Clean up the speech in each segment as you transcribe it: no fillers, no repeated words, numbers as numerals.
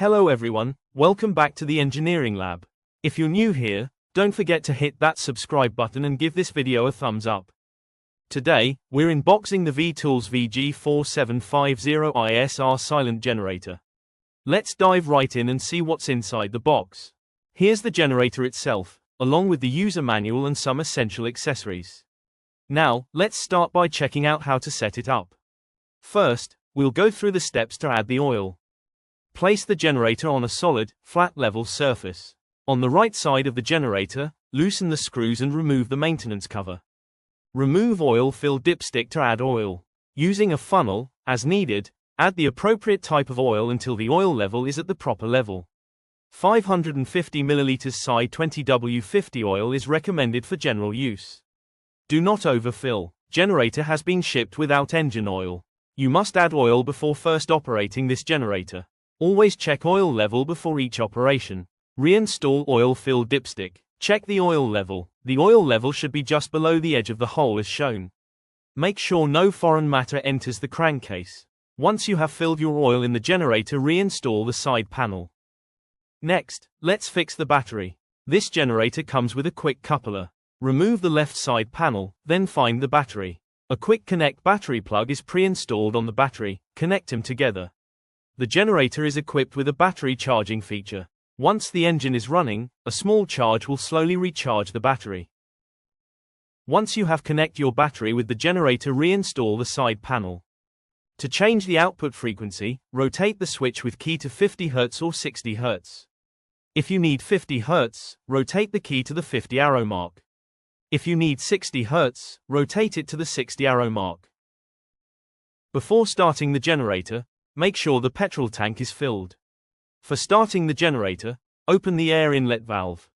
Hello everyone, welcome back to the Engineering Lab. If you're new here, don't forget to hit that subscribe button and give this video a thumbs up. Today, we're unboxing the Vtools VG4750 ISR Silent Generator. Let's dive right in and see what's inside the box. Here's the generator itself, along with the user manual and some essential accessories. Now, let's start by checking out how to set it up. First, we'll go through the steps to add the oil. Place the generator on a solid, flat level surface. On the right side of the generator, loosen the screws and remove the maintenance cover. Remove oil-filled dipstick to add oil. Using a funnel, as needed, add the appropriate type of oil until the oil level is at the proper level. 550 ml Psi 20W50 oil is recommended for general use. Do not overfill. Generator has been shipped without engine oil. You must add oil before first operating this generator. Always check oil level before each operation. Reinstall oil-filled dipstick. Check the oil level. The oil level should be just below the edge of the hole as shown. Make sure no foreign matter enters the crankcase. Once you have filled your oil in the generator, reinstall the side panel. Next, let's fix the battery. This generator comes with a quick coupler. Remove the left side panel, then find the battery. A quick connect battery plug is pre-installed on the battery. Connect them together. The generator is equipped with a battery charging feature. Once the engine is running, a small charge will slowly recharge the battery. Once you have connected your battery with the generator, reinstall the side panel. To change the output frequency, rotate the switch with key to 50 Hz or 60 Hz. If you need 50 Hz, rotate the key to the 50 arrow mark. If you need 60 Hz, rotate it to the 60 arrow mark. Before starting the generator, make sure the petrol tank is filled. For starting the generator, open the air inlet valve.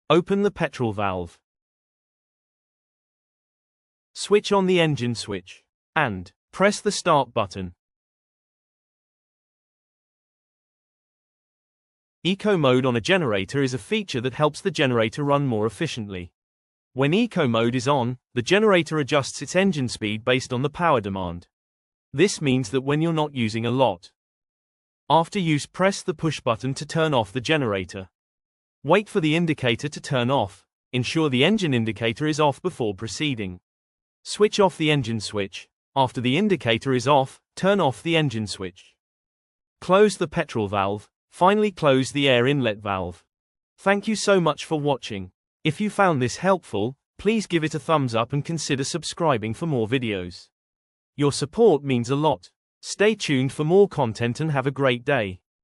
Open the petrol valve. Switch on the engine switch. And press the start button. Eco mode on a generator is a feature that helps the generator run more efficiently. When eco mode is on, the generator adjusts its engine speed based on the power demand. This means that when you're not using a lot. After use, press the push button to turn off the generator. Wait for the indicator to turn off. Ensure the engine indicator is off before proceeding. Switch off the engine switch. After the indicator is off, turn off the engine switch. Close the petrol valve. Finally, close the air inlet valve. Thank you so much for watching. If you found this helpful, please give it a thumbs up and consider subscribing for more videos. Your support means a lot. Stay tuned for more content and have a great day.